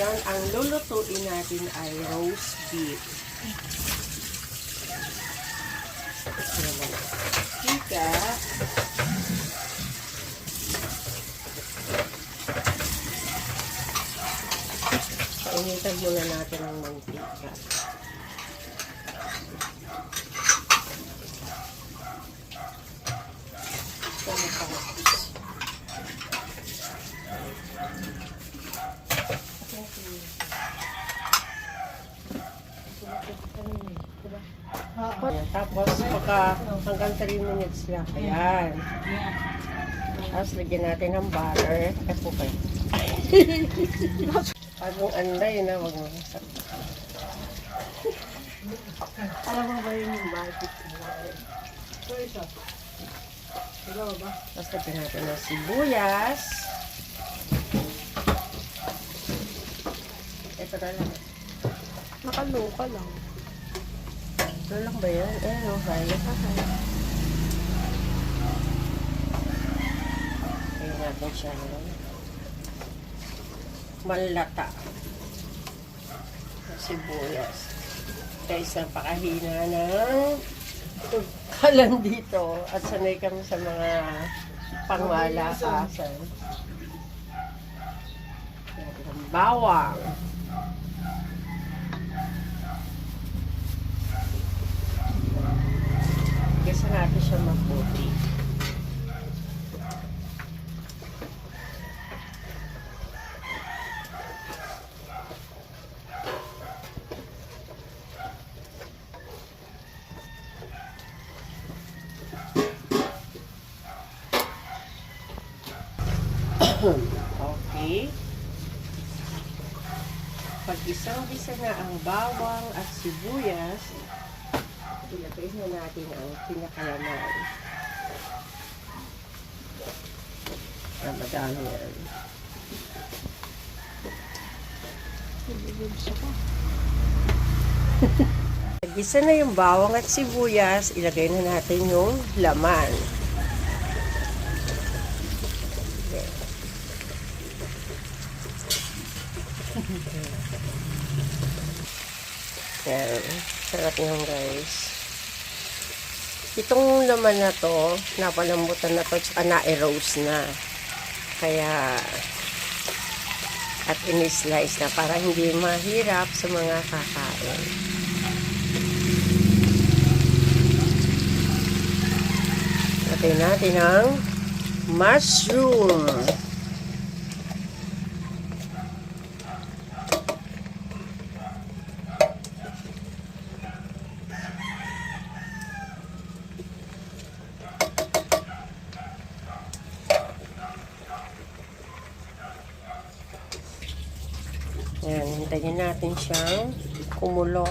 ngayon, ang lulutuin natin ay roast beef. Mantika. Painitan muna natin ang mantika. Tapos, hanggang 3 minutes lang. Ayan. Tapos, lagyan natin ng butter. Ito kayo. Pagong anday na, wag mo masak. Alam mo ba yun yung butter? Ito isa. Tapos, lagyan natin ng sibuyas. Ito na lang. Nakaluka lang. Ito lang ba yan? Violet. Kaya natin siya malata. Sibuyas. Guys, napakahina ng kalan dito. At sanay kami sa mga pangmalakasan. Natin ang bawang. Gasa natin siya maputi. Okay. Pag isang-isa na ang bawang at sibuyas, ilagay na natin ang pinakalaman. Madami yan. Pag-isa na yung bawang at sibuyas, ilagay na natin yung laman. Yan. Sarap yan, guys. Itong laman na to, napalambutan na to, tsaka na-erose na. Kaya, at in-slice na para hindi mahirap sa mga kakain. Lagay natin ang mushroom. Ayan, hintayin natin siyang kumulo.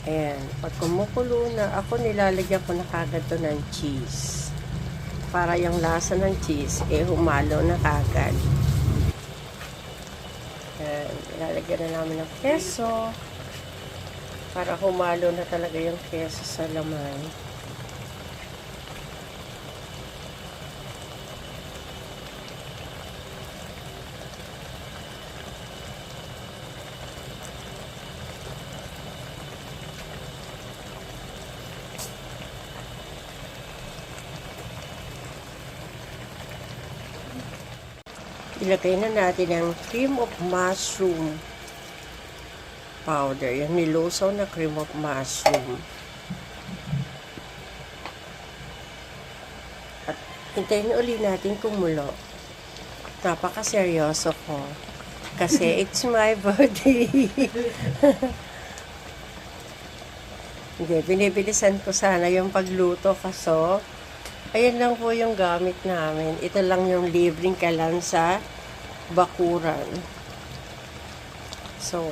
Ayan, pag kumukulo na, ako nilalagyan ko na kagad to ng cheese. Para yung lasa ng cheese, humalo na kagad. Ayan, ilalagyan na namin ng keso. Para humalo na talaga yung keso sa laman. Ilagay na natin ang cream of mushroom powder. Yung nilusaw na cream of mushroom. At hintayin uli natin kumulo. Napaka-seryoso ko. Kasi it's my birthday. Hindi, binibilisan ko sana yung pagluto kaso ayan lang po yung gamit namin. Ito lang yung libreng kalan sa bakuran. So,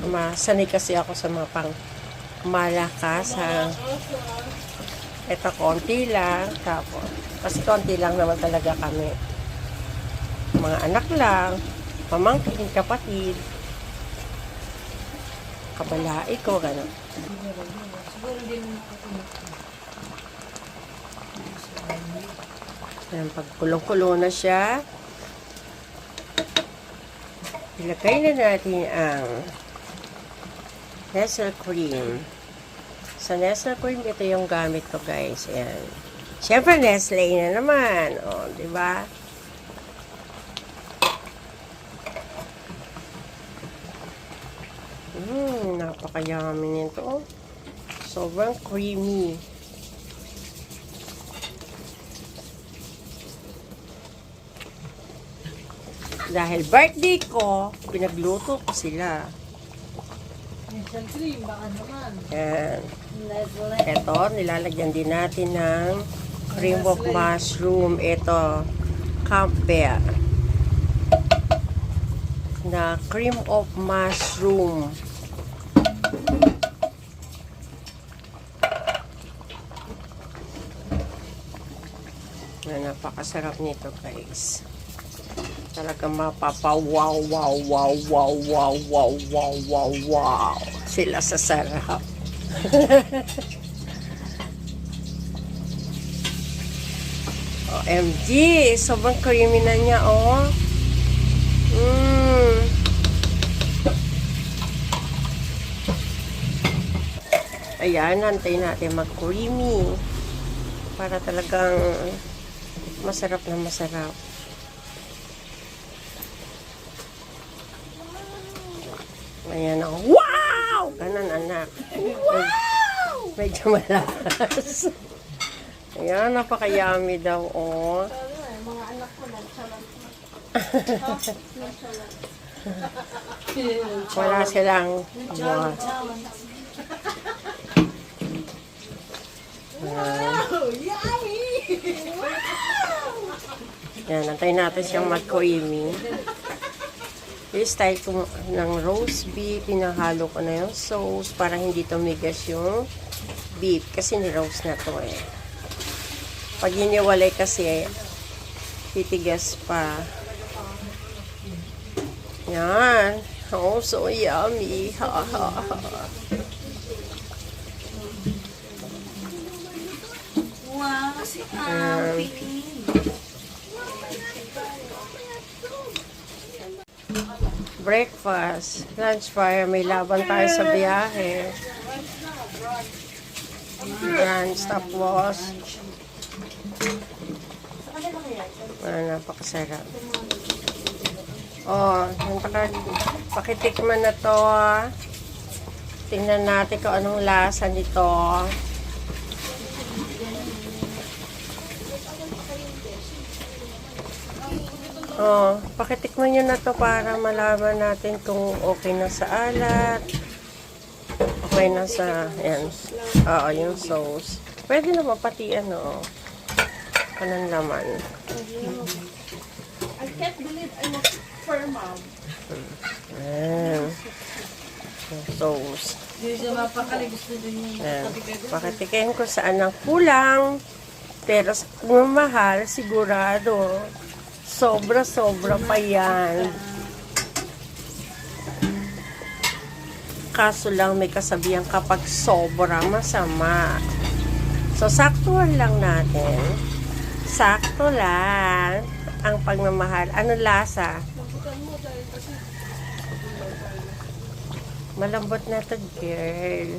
masanay kasi ako sa mga pang malakas. Ito, konti lang. Tapos, kasi konti lang naman talaga kami. Mga anak lang, pamangkin, kapatid, kabalai ko, gano'n. Ayan, pag kulong-kulo na siya, ilagay na natin ang Nestle cream. Sa Nestle cream, ito yung gamit ko, guys. Ayan. Siyempre, Nestle na naman. O, di ba? Napaka-yummy nito. Sobrang creamy. Dahil birthday ko, pinagluto ko sila. Nestle cream, baka naman. Yan. Nestle. Ito, nilalagyan din natin ng cream of mushroom. Ito, Campbell. Na cream of mushroom. Na napakasarap nito, guys. Talagang mapapa-wow, wow, wow, wow, wow, wow, wow, wow, wow. Sila sa sarap. OMG! Sobrang creamy na niya, oh. Ayan, hantay natin mag-creamy. Para talagang masarap na masarap. Ayan ako. Wow! Ganon, anak. Wow! Medyo malakas. Ayan, napaka-yummy daw, oh. Mga anak ko nagsalat. Wala silang wow. Yan, antayin natin siyang mag-creamy. Yung style ko ng roast beef, pinahalo ko na yung sauce para hindi tumigas yung beef. Kasi ni-roast na to eh. Pag hiniwalay kasi, titigas pa. Yan. Oh, so yummy. Ha, ha, ha. Wow, si Breakfast, lunch fire, may laban tayo sa biyahe. Brunch, tapos napakasarap. Oh, pakitikman na to. Tingnan natin kung anong lasa nito. Oh, pakitikman nyo na to para malaman natin kung okay na sa alat. Okay na sa, yan. Oo, yung sauce. Pwede naman pati ano, kanang laman. I can't believe I was firm, mom. Ayan. Yung sauce. Hindi siya mapakali, gusto din yun. Ayan. Pakitikin ko saan ang kulang. Pero kung mahal, sigurado. Sobra-sobra pa yan. Kaso lang may kasabihan kapag sobra, masama. So, saktuhan lang natin. Sakto lang ang pagmamahal. Ano lasa? Malambot na to, girl.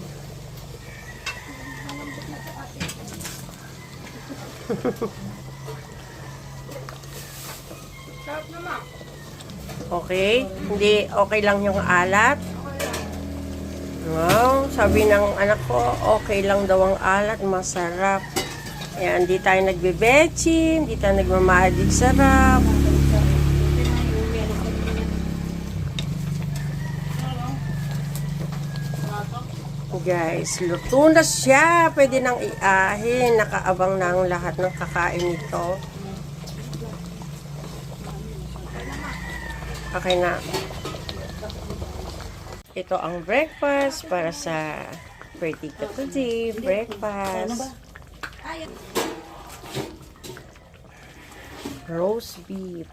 Okay? Hindi okay lang yung alat? Wow, sabi ng anak ko, okay lang daw ang alat, masarap. Ayan, hindi tayo nagbe-betchin, hindi tayo nagmamahalig sarap. Guys, luto na siya. Pwede nang iahin. Nakaabang na ang lahat ng kakain nito. Okay na. Ito ang breakfast para sa birthday ko today. Breakfast. Roast beef.